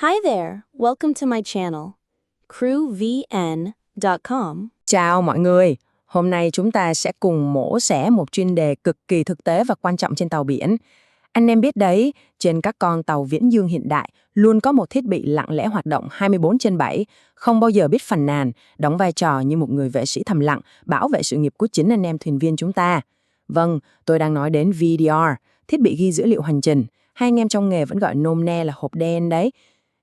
Hi there, welcome to my channel, crewvn.com. Chào mọi người, hôm nay chúng ta sẽ cùng mổ xẻ một chuyên đề cực kỳ thực tế và quan trọng trên tàu biển. Anh em biết đấy, trên các con tàu viễn dương hiện đại luôn có một thiết bị lặng lẽ hoạt động 24/7, không bao giờ biết phàn nàn, đóng vai trò như một người vệ sĩ thầm lặng, bảo vệ sự nghiệp của chính anh em thuyền viên chúng ta. Vâng, tôi đang nói đến VDR, thiết bị ghi dữ liệu hành trình, hay anh em trong nghề vẫn gọi nôm na là hộp đen đấy.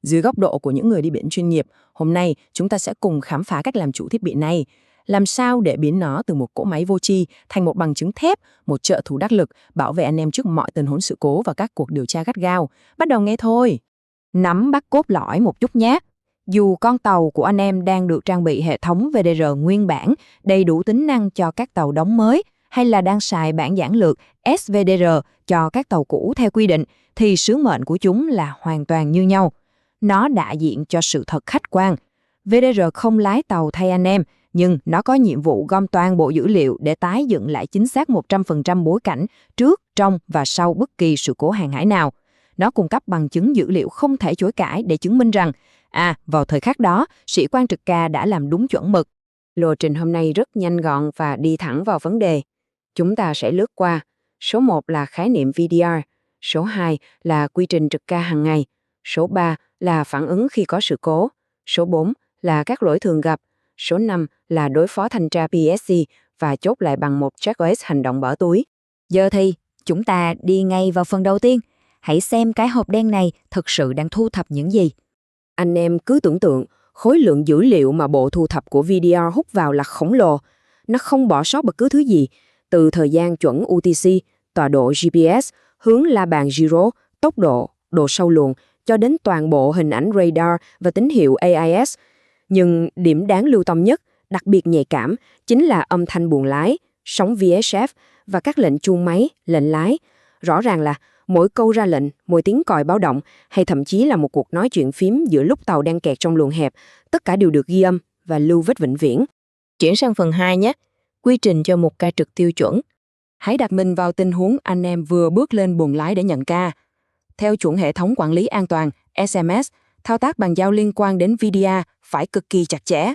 Dưới góc độ của những người đi biển chuyên nghiệp, hôm nay chúng ta sẽ cùng khám phá cách làm chủ thiết bị này. Làm sao để biến nó từ một cỗ máy vô tri thành một bằng chứng thép, một trợ thủ đắc lực, bảo vệ anh em trước mọi tình huống sự cố và các cuộc điều tra gắt gao. Bắt đầu nghe thôi. Nắm bắt cốt lõi một chút nhé. Dù con tàu của anh em đang được trang bị hệ thống VDR nguyên bản, đầy đủ tính năng cho các tàu đóng mới, hay là đang xài bản giản lược SVDR cho các tàu cũ theo quy định, thì sứ mệnh của chúng là hoàn toàn như nhau. Nó đại diện cho sự thật khách quan. VDR không lái tàu thay anh em, nhưng nó có nhiệm vụ gom toàn bộ dữ liệu để tái dựng lại chính xác 100% bối cảnh trước, trong và sau bất kỳ sự cố hàng hải nào. Nó cung cấp bằng chứng dữ liệu không thể chối cãi để chứng minh rằng, vào thời khắc đó, sĩ quan trực ca đã làm đúng chuẩn mực. Lộ trình hôm nay rất nhanh gọn và đi thẳng vào vấn đề. Chúng ta sẽ lướt qua. Số 1 là khái niệm VDR, số 2 là quy trình trực ca hàng ngày, số 3 là phản ứng khi có sự cố, số 4 là các lỗi thường gặp, số 5 là đối phó thanh tra PSC và chốt lại bằng một checklist hành động bỏ túi. Giờ thì, chúng ta đi ngay vào phần đầu tiên. Hãy xem cái hộp đen này thực sự đang thu thập những gì. Anh em cứ tưởng tượng, khối lượng dữ liệu mà bộ thu thập của VDR hút vào là khổng lồ. Nó không bỏ sót bất cứ thứ gì, từ thời gian chuẩn UTC, tọa độ GPS, hướng la bàn gyro, tốc độ, độ sâu luồng, cho đến toàn bộ hình ảnh radar và tín hiệu AIS. Nhưng điểm đáng lưu tâm nhất, đặc biệt nhạy cảm, chính là âm thanh buồng lái, sóng VHF và các lệnh chuông máy, lệnh lái. Rõ ràng là mỗi câu ra lệnh, mỗi tiếng còi báo động hay thậm chí là một cuộc nói chuyện phím giữa lúc tàu đang kẹt trong luồng hẹp, tất cả đều được ghi âm và lưu vết vĩnh viễn. Chuyển sang phần 2 nhé, quy trình cho một ca trực tiêu chuẩn. Hãy đặt mình vào tình huống anh em vừa bước lên buồng lái để nhận ca. Theo chuẩn hệ thống quản lý an toàn, SMS, thao tác bàn giao liên quan đến VDR phải cực kỳ chặt chẽ.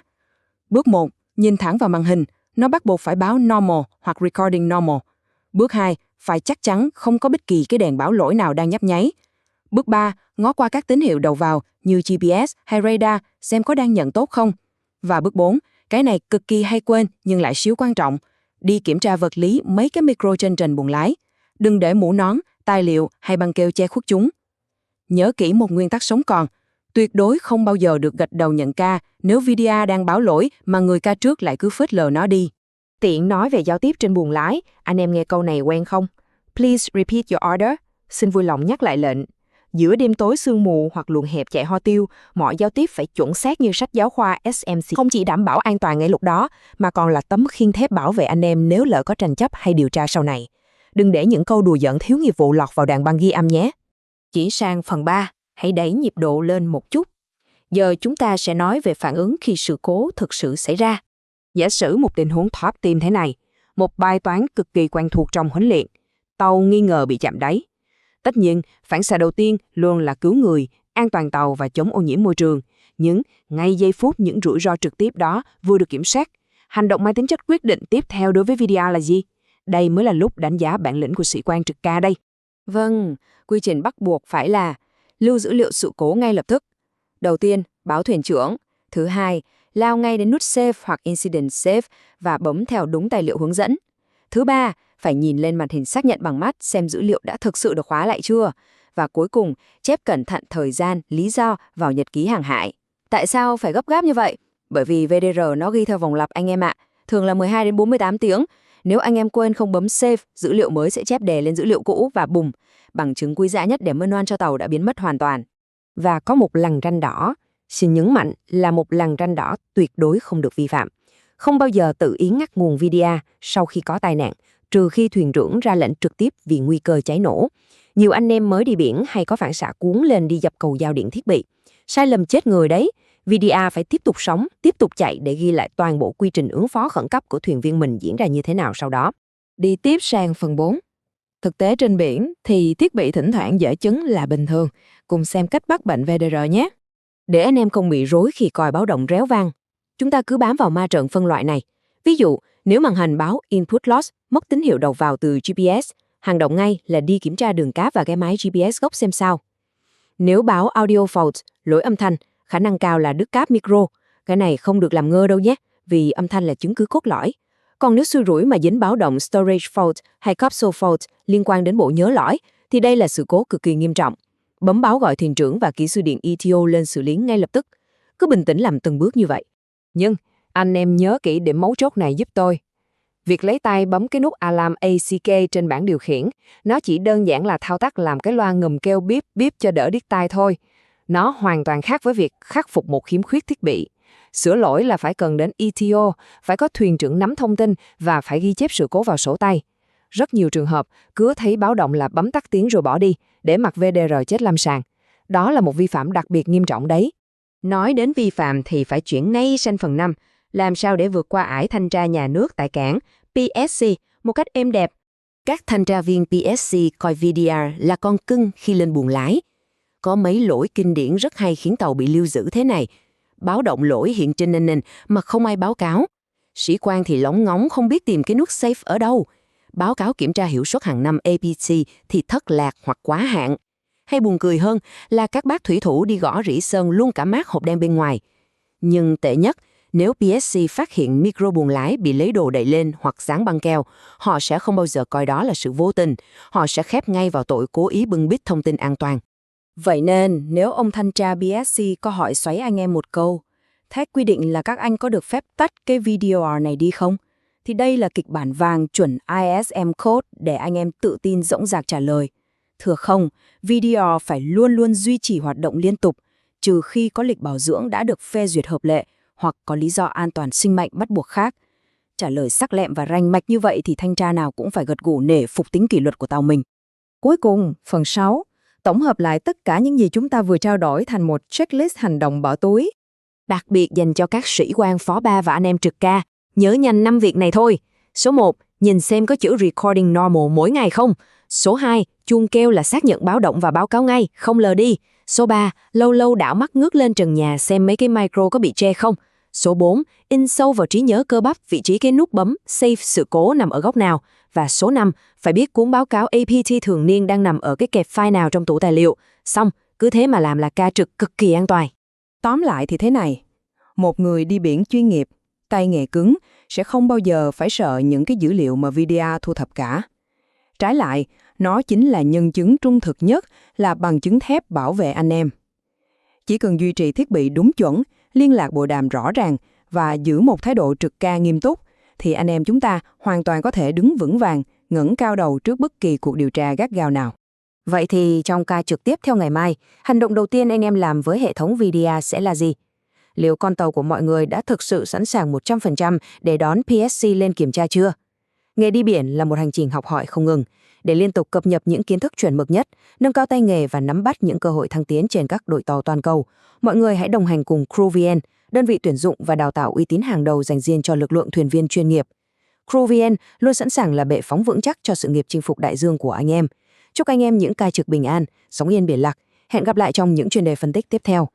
Bước 1, nhìn thẳng vào màn hình, nó bắt buộc phải báo normal hoặc recording normal. Bước 2, phải chắc chắn không có bất kỳ cái đèn báo lỗi nào đang nhấp nháy. Bước 3, ngó qua các tín hiệu đầu vào như GPS hay radar xem có đang nhận tốt không. Và bước 4, cái này cực kỳ hay quên nhưng lại siêu quan trọng, đi kiểm tra vật lý mấy cái micro trên trần buồng lái. Đừng để mũ nón, tài liệu hay băng keo che khuất chúng. Nhớ kỹ một nguyên tắc sống còn, tuyệt đối không bao giờ được gật đầu nhận ca nếu VDR đang báo lỗi mà người ca trước lại cứ phớt lờ nó đi. Tiện nói về giao tiếp trên buồng lái, anh em nghe câu này quen không? Please repeat your order. Xin vui lòng nhắc lại lệnh. Giữa đêm tối sương mù hoặc luồng hẹp chạy ho tiêu, mọi giao tiếp phải chuẩn xác như sách giáo khoa SMC. Không chỉ đảm bảo an toàn ngay lúc đó, mà còn là tấm khiên thép bảo vệ anh em nếu lỡ có tranh chấp hay điều tra sau này. Đừng để những câu đùa giỡn thiếu nghiệp vụ lọt vào đoạn băng ghi âm nhé. Chỉ sang phần 3, hãy đẩy nhịp độ lên một chút. Giờ chúng ta sẽ nói về phản ứng khi sự cố thực sự xảy ra. Giả sử một tình huống top team thế này, một bài toán cực kỳ quen thuộc trong huấn luyện, tàu nghi ngờ bị chạm đáy. Tất nhiên, phản xạ đầu tiên luôn là cứu người, an toàn tàu và chống ô nhiễm môi trường. Nhưng ngay giây phút những rủi ro trực tiếp đó vừa được kiểm soát, hành động mang tính chất quyết định tiếp theo đối với VDR là gì? Đây mới là lúc đánh giá bản lĩnh của sĩ quan trực ca đây. Vâng, quy trình bắt buộc phải là lưu dữ liệu sự cố ngay lập tức. Đầu tiên, báo thuyền trưởng. Thứ hai, lao ngay đến nút Save hoặc Incident Save và bấm theo đúng tài liệu hướng dẫn. Thứ ba, phải nhìn lên màn hình xác nhận bằng mắt xem dữ liệu đã thực sự được khóa lại chưa. Và cuối cùng, chép cẩn thận thời gian, lý do vào nhật ký hàng hải. Tại sao phải gấp gáp như vậy? Bởi vì VDR nó ghi theo vòng lặp anh em ạ, thường là 12 đến 48 tiếng. Nếu anh em quên không bấm Save, dữ liệu mới sẽ chép đè lên dữ liệu cũ và bùm, bằng chứng quý giá nhất để mơn oan cho tàu đã biến mất hoàn toàn. Và có một lằn ranh đỏ, xin nhấn mạnh là một lằn ranh đỏ tuyệt đối không được vi phạm. Không bao giờ tự ý ngắt nguồn VDR sau khi có tai nạn, trừ khi thuyền trưởng ra lệnh trực tiếp vì nguy cơ cháy nổ. Nhiều anh em mới đi biển hay có phản xạ cuốn lên đi dập cầu giao điện thiết bị. Sai lầm chết người đấy. VDR phải tiếp tục sống, tiếp tục chạy để ghi lại toàn bộ quy trình ứng phó khẩn cấp của thuyền viên mình diễn ra như thế nào sau đó. Đi tiếp sang phần 4. Thực tế trên biển thì thiết bị thỉnh thoảng dễ chấn là bình thường. Cùng xem cách bắt bệnh VDR nhé. Để anh em không bị rối khi coi báo động réo vang, chúng ta cứ bám vào ma trận phân loại này. Ví dụ, nếu màn hình báo Input Loss mất tín hiệu đầu vào từ GPS, hành động ngay là đi kiểm tra đường cáp và cái máy GPS gốc xem sao. Nếu báo Audio Fault, lỗi âm thanh, khả năng cao là đứt cáp micro. Cái này không được làm ngơ đâu nhé, vì âm thanh là chứng cứ cốt lõi. Còn nếu xui rủi mà dính báo động Storage Fault hay Capsule Fault liên quan đến bộ nhớ lõi, thì đây là sự cố cực kỳ nghiêm trọng. Bấm báo gọi thuyền trưởng và kỹ sư điện ETO lên xử lý ngay lập tức. Cứ bình tĩnh làm từng bước như vậy. Nhưng anh em nhớ kỹ điểm mấu chốt này giúp tôi. Việc lấy tay bấm cái nút Alarm ACK trên bảng điều khiển, nó chỉ đơn giản là thao tác làm cái loa ngầm kêu bíp bíp cho đỡ điếc tai thôi. Nó hoàn toàn khác với việc khắc phục một khiếm khuyết thiết bị. Sửa lỗi là phải cần đến ETO, phải có thuyền trưởng nắm thông tin và phải ghi chép sự cố vào sổ tay. Rất nhiều trường hợp, cứ thấy báo động là bấm tắt tiếng rồi bỏ đi, để mặc VDR chết lâm sàng. Đó là một vi phạm đặc biệt nghiêm trọng đấy. Nói đến vi phạm thì phải chuyển ngay sang phần 5, làm sao để vượt qua ải thanh tra nhà nước tại cảng PSC một cách êm đẹp. Các thanh tra viên PSC coi VDR là con cưng khi lên buồng lái. Có mấy lỗi kinh điển rất hay khiến tàu bị lưu giữ thế này. Báo động lỗi hiện trên nền mà không ai báo cáo. Sĩ quan thì lóng ngóng không biết tìm cái nút save ở đâu. Báo cáo kiểm tra hiệu suất hàng năm APC thì thất lạc hoặc quá hạn. Hay buồn cười hơn là các bác thủy thủ đi gõ rỉ sơn luôn cả mác hộp đen bên ngoài. Nhưng tệ nhất, nếu PSC phát hiện micro buồng lái bị lấy đồ đậy lên hoặc dán băng keo, họ sẽ không bao giờ coi đó là sự vô tình. Họ sẽ khép ngay vào tội cố ý bưng bít thông tin an toàn. Vậy nên, nếu ông thanh tra PSC có hỏi xoáy anh em một câu, thế quy định là các anh có được phép tắt cái VDR này đi không? Thì đây là kịch bản vàng chuẩn ISM code để anh em tự tin dõng dạc trả lời. Thưa không, VDR phải luôn luôn duy trì hoạt động liên tục, trừ khi có lịch bảo dưỡng đã được phê duyệt hợp lệ hoặc có lý do an toàn sinh mệnh bắt buộc khác. Trả lời sắc lẹm và rành mạch như vậy thì thanh tra nào cũng phải gật gù nể phục tính kỷ luật của tàu mình. Cuối cùng, phần 6, tổng hợp lại tất cả những gì chúng ta vừa trao đổi thành một checklist hành động bỏ túi. Đặc biệt dành cho các sĩ quan phó ba và anh em trực ca. Nhớ nhanh 5 việc này thôi. Số 1, nhìn xem có chữ recording normal mỗi ngày không. Số 2, chuông kêu là xác nhận báo động và báo cáo ngay, không lờ đi. Số 3, lâu lâu đảo mắt ngước lên trần nhà xem mấy cái micro có bị che không. Số 4, in sâu vào trí nhớ cơ bắp vị trí cái nút bấm save sự cố nằm ở góc nào. Và số 5, phải biết cuốn báo cáo APT thường niên đang nằm ở cái kẹp file nào trong tủ tài liệu. Xong, cứ thế mà làm là ca trực cực kỳ an toàn. Tóm lại thì thế này, một người đi biển chuyên nghiệp, tay nghề cứng, sẽ không bao giờ phải sợ những cái dữ liệu mà VDR thu thập cả. Trái lại, nó chính là nhân chứng trung thực nhất, là bằng chứng thép bảo vệ anh em. Chỉ cần duy trì thiết bị đúng chuẩn, liên lạc bộ đàm rõ ràng và giữ một thái độ trực ca nghiêm túc, thì anh em chúng ta hoàn toàn có thể đứng vững vàng, ngẩng cao đầu trước bất kỳ cuộc điều tra gắt gao nào. Vậy thì trong ca trực tiếp theo ngày mai, hành động đầu tiên anh em làm với hệ thống VDR sẽ là gì? Liệu con tàu của mọi người đã thực sự sẵn sàng 100% để đón PSC lên kiểm tra chưa? Nghề đi biển là một hành trình học hỏi không ngừng. Để liên tục cập nhật những kiến thức chuẩn mực nhất, nâng cao tay nghề và nắm bắt những cơ hội thăng tiến trên các đội tàu toàn cầu, mọi người hãy đồng hành cùng CrewVN, đơn vị tuyển dụng và đào tạo uy tín hàng đầu dành riêng cho lực lượng thuyền viên chuyên nghiệp. CrewVN luôn sẵn sàng là bệ phóng vững chắc cho sự nghiệp chinh phục đại dương của anh em. Chúc anh em những ca trực bình an, sóng yên biển lạc. Hẹn gặp lại trong những chuyên đề phân tích tiếp theo.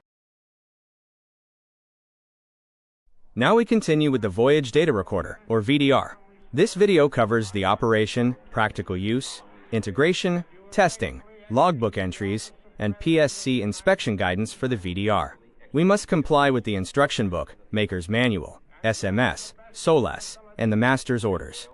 Now we continue with the Voyage Data Recorder, or VDR. This video covers the operation, practical use, integration, testing, logbook entries, and PSC inspection guidance for the VDR. We must comply with the instruction book, Maker's Manual, SMS, SOLAS, and the Master's Orders.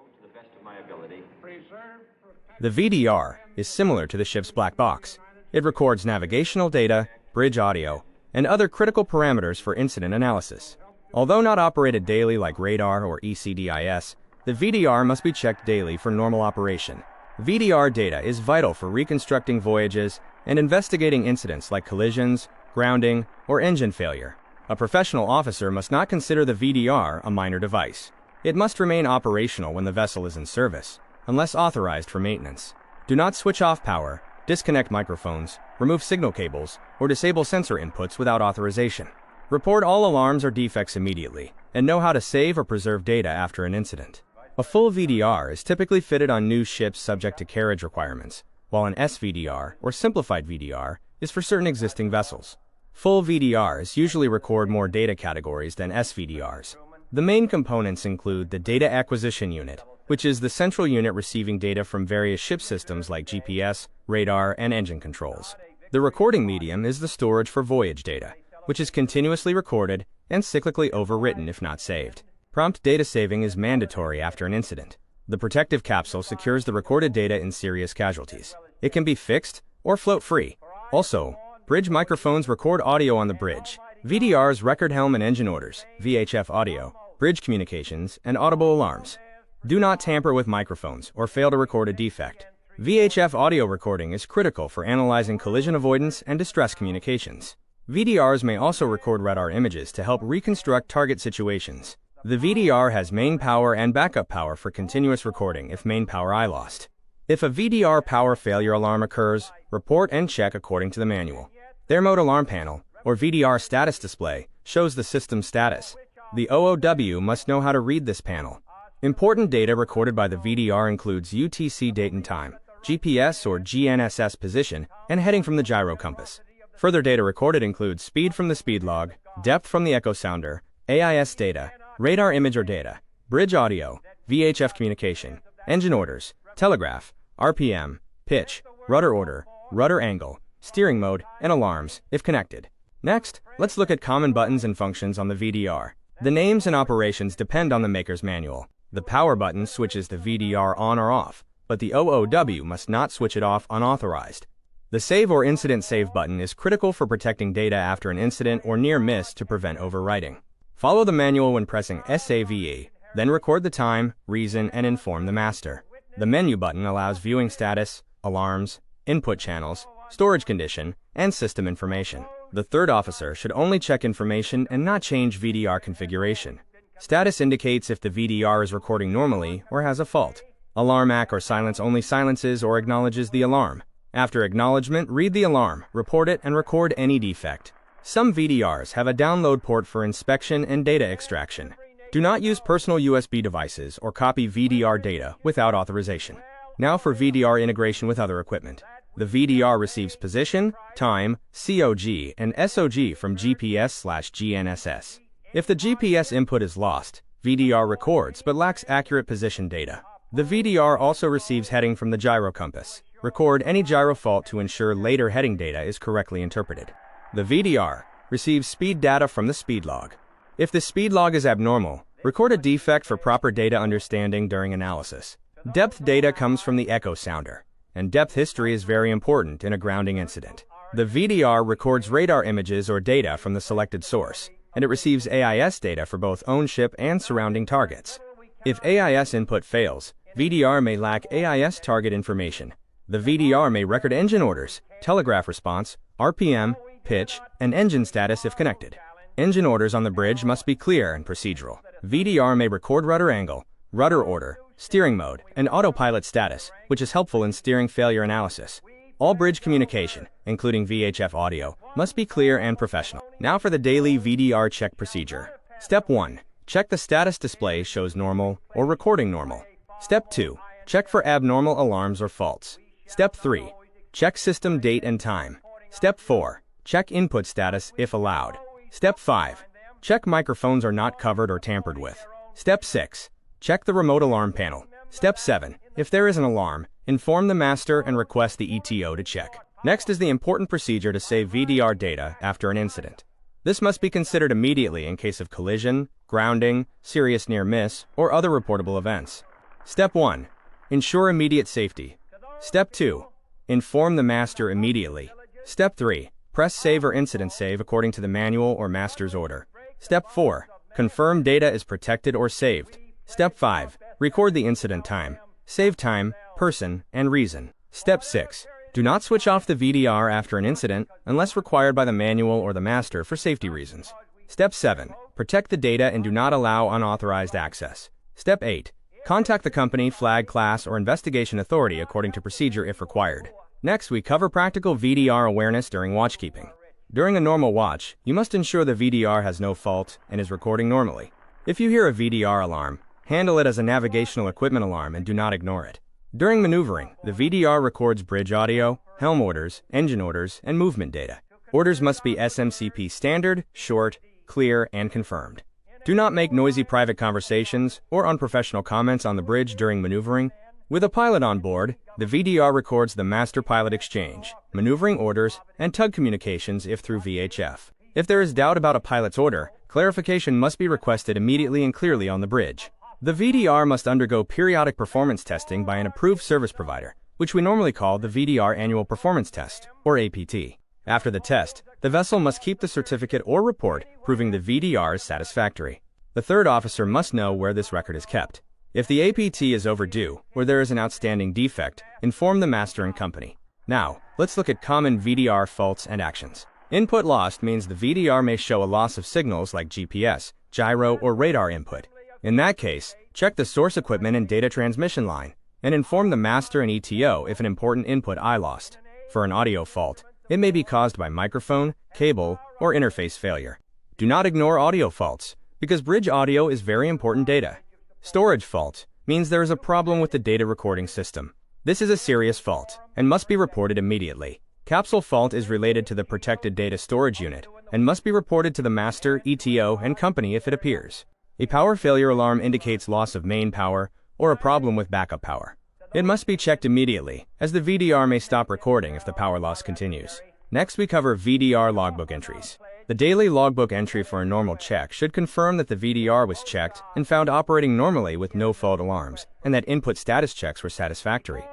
The VDR is similar to the ship's black box. It records navigational data, bridge audio, and other critical parameters for incident analysis. Although not operated daily like radar or ECDIS, the VDR must be checked daily for normal operation. VDR data is vital for reconstructing voyages and investigating incidents like collisions, grounding, or engine failure. A professional officer must not consider the VDR a minor device. It must remain operational when the vessel is in service, unless authorized for maintenance. Do not switch off power, disconnect microphones, remove signal cables, or disable sensor inputs without authorization. Report all alarms or defects immediately, and know how to save or preserve data after an incident. A full VDR is typically fitted on new ships subject to carriage requirements, while an SVDR, or simplified VDR, is for certain existing vessels. Full VDRs usually record more data categories than SVDRs. The main components include the Data Acquisition Unit, which is the central unit receiving data from various ship systems like GPS, radar, and engine controls. The recording medium is the storage for Voyage data, which is continuously recorded and cyclically overwritten if not saved. Prompt data saving is mandatory after an incident. The protective capsule secures the recorded data in serious casualties. It can be fixed or float free. Also, bridge microphones record audio on the bridge. VDRs record helm and engine orders, VHF audio, bridge communications, and audible alarms. Do not tamper with microphones or fail to record a defect. VHF audio recording is critical for analyzing collision avoidance and distress communications. VDRs may also record radar images to help reconstruct target situations. The VDR has main power and backup power for continuous recording if main power is lost. If a VDR power failure alarm occurs, report and check according to the manual. Their mode alarm panel, or VDR status display, shows the system status. The OOW must know how to read this panel. Important data recorded by the VDR includes UTC date and time, GPS or GNSS position, and heading from the gyro compass. Further data recorded includes speed from the speed log, depth from the echo sounder, AIS data, radar image or data, bridge audio, VHF communication, engine orders, telegraph, RPM, pitch, rudder order, rudder angle, steering mode, and alarms, if connected. Next, let's look at common buttons and functions on the VDR. The names and operations depend on the maker's manual. The power button switches the VDR on or off, but the OOW must not switch it off unauthorized. The Save or Incident Save button is critical for protecting data after an incident or near miss to prevent overwriting. Follow the manual when pressing SAVE, then record the time, reason, and inform the master. The menu button allows viewing status, alarms, input channels, storage condition, and system information. The third officer should only check information and not change VDR configuration. Status indicates if the VDR is recording normally or has a fault. Alarm ACK or silence only silences or acknowledges the alarm. After acknowledgement, read the alarm, report it, and record any defect. Some VDRs have a download port for inspection and data extraction. Do not use personal USB devices or copy VDR data without authorization. Now for VDR integration with other equipment. The VDR receives position, time, COG, and SOG from GPS/GNSS. If the GPS input is lost, VDR records but lacks accurate position data. The VDR also receives heading from the gyro compass. Record any gyro fault to ensure later heading data is correctly interpreted. The VDR receives speed data from the speed log. If the speed log is abnormal, record a defect for proper data understanding during analysis. Depth data comes from the echo sounder, and depth history is very important in a grounding incident. The VDR records radar images or data from the selected source, and it receives AIS data for both own ship and surrounding targets. If AIS input fails, VDR may lack AIS target information. The VDR may record engine orders, telegraph response, RPM, pitch, and engine status if connected. Engine orders on the bridge must be clear and procedural. VDR may record rudder angle, rudder order, steering mode, and autopilot status, which is helpful in steering failure analysis. All bridge communication, including VHF audio, must be clear and professional. Now for the daily VDR check procedure. Step 1. Check the status display shows normal or recording normal. Step 2. Check for abnormal alarms or faults. Step 3. Check system date and time. Step 4. Check input status if allowed. Step 5. Check microphones are not covered or tampered with. Step 6. Check the remote alarm panel. Step 7. If there is an alarm, inform the master and request the ETO to check. Next is the important procedure to save VDR data after an incident. This must be considered immediately in case of collision, grounding, serious near miss, or other reportable events. Step 1. Ensure immediate safety. Step 2. Inform the master immediately. Step 3. Press Save or Incident Save according to the manual or master's order. Step 4. Confirm data is protected or saved. Step 5. Record the incident time, save time, person, and reason. Step 6. Do not switch off the VDR after an incident unless required by the manual or the master for safety reasons. Step 7. Protect the data and do not allow unauthorized access. Step 8. Contact the company, flag, class, or investigation authority according to procedure if required. Next, we cover practical VDR awareness during watchkeeping. During a normal watch, you must ensure the VDR has no fault and is recording normally. If you hear a VDR alarm, handle it as a navigational equipment alarm and do not ignore it. During maneuvering, the VDR records bridge audio, helm orders, engine orders, and movement data. Orders must be SMCP standard, short, clear, and confirmed. Do not make noisy private conversations or unprofessional comments on the bridge during maneuvering. With a pilot on board, the VDR records the master-pilot exchange, maneuvering orders, and tug communications if through VHF. If there is doubt about a pilot's order, clarification must be requested immediately and clearly on the bridge. The VDR must undergo periodic performance testing by an approved service provider, which we normally call the VDR Annual Performance Test, or APT. After the test, the vessel must keep the certificate or report proving the VDR is satisfactory. The third officer must know where this record is kept. If the APT is overdue or there is an outstanding defect, inform the master and company. Now, let's look at common VDR faults and actions. Input lost means the VDR may show a loss of signals like GPS, gyro, or radar input. In that case, check the source equipment and data transmission line, and inform the master and ETO if an important input I lost. For an audio fault, it may be caused by microphone, cable, or interface failure. Do not ignore audio faults, because bridge audio is very important data. Storage fault means there is a problem with the data recording system. This is a serious fault and must be reported immediately. Capsule fault is related to the protected data storage unit and must be reported to the master, ETO, and company if it appears. A power failure alarm indicates loss of main power or a problem with backup power. It must be checked immediately, as the VDR may stop recording if the power loss continues. Next, we cover VDR logbook entries. The daily logbook entry for a normal check should confirm that the VDR was checked and found operating normally with no fault alarms, and that input status checks were satisfactory.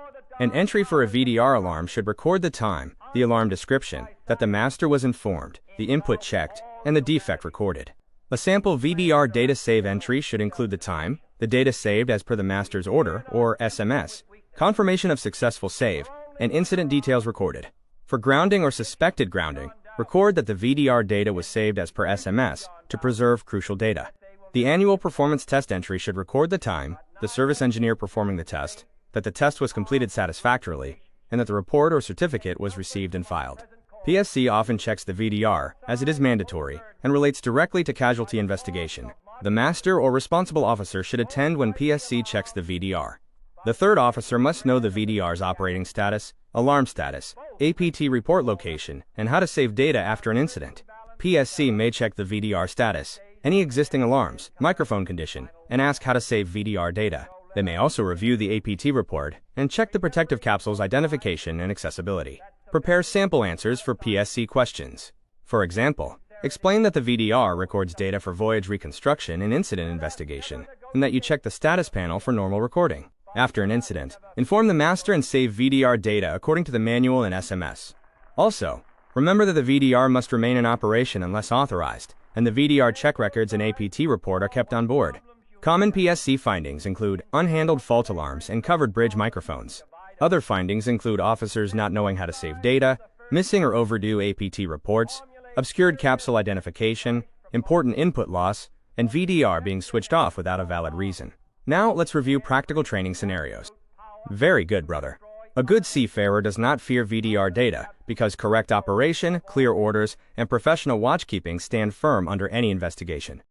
An entry for a VDR alarm should record the time, the alarm description, that the master was informed, the input checked, and the defect recorded. A sample VDR data save entry should include the time, the data saved as per the master's order, or SMS, confirmation of successful save, and incident details recorded. For grounding or suspected grounding, record that the VDR data was saved as per SMS to preserve crucial data. The annual performance test entry should record the time, the service engineer performing the test, that the test was completed satisfactorily, and that the report or certificate was received and filed. PSC often checks the VDR, as it is mandatory, and relates directly to casualty investigation. The master or responsible officer should attend when PSC checks the VDR. The third officer must know the VDR's operating status, alarm status, APT report location, and how to save data after an incident. PSC may check the VDR status, any existing alarms, microphone condition, and ask how to save VDR data. They may also review the APT report and check the protective capsule's identification and accessibility. Prepare sample answers for PSC questions. For example, explain that the VDR records data for voyage reconstruction and incident investigation, and that you check the status panel for normal recording. After an incident, inform the master and save VDR data according to the manual and SMS. Also, remember that the VDR must remain in operation unless authorized, and the VDR check records and APT report are kept on board. Common PSC findings include unhandled fault alarms and covered bridge microphones. Other findings include officers not knowing how to save data, missing or overdue APT reports, obscured capsule identification, important input loss, and VDR being switched off without a valid reason. Now, let's review practical training scenarios. Very good, brother. A good seafarer does not fear VDR data because correct operation, clear orders, and professional watchkeeping stand firm under any investigation.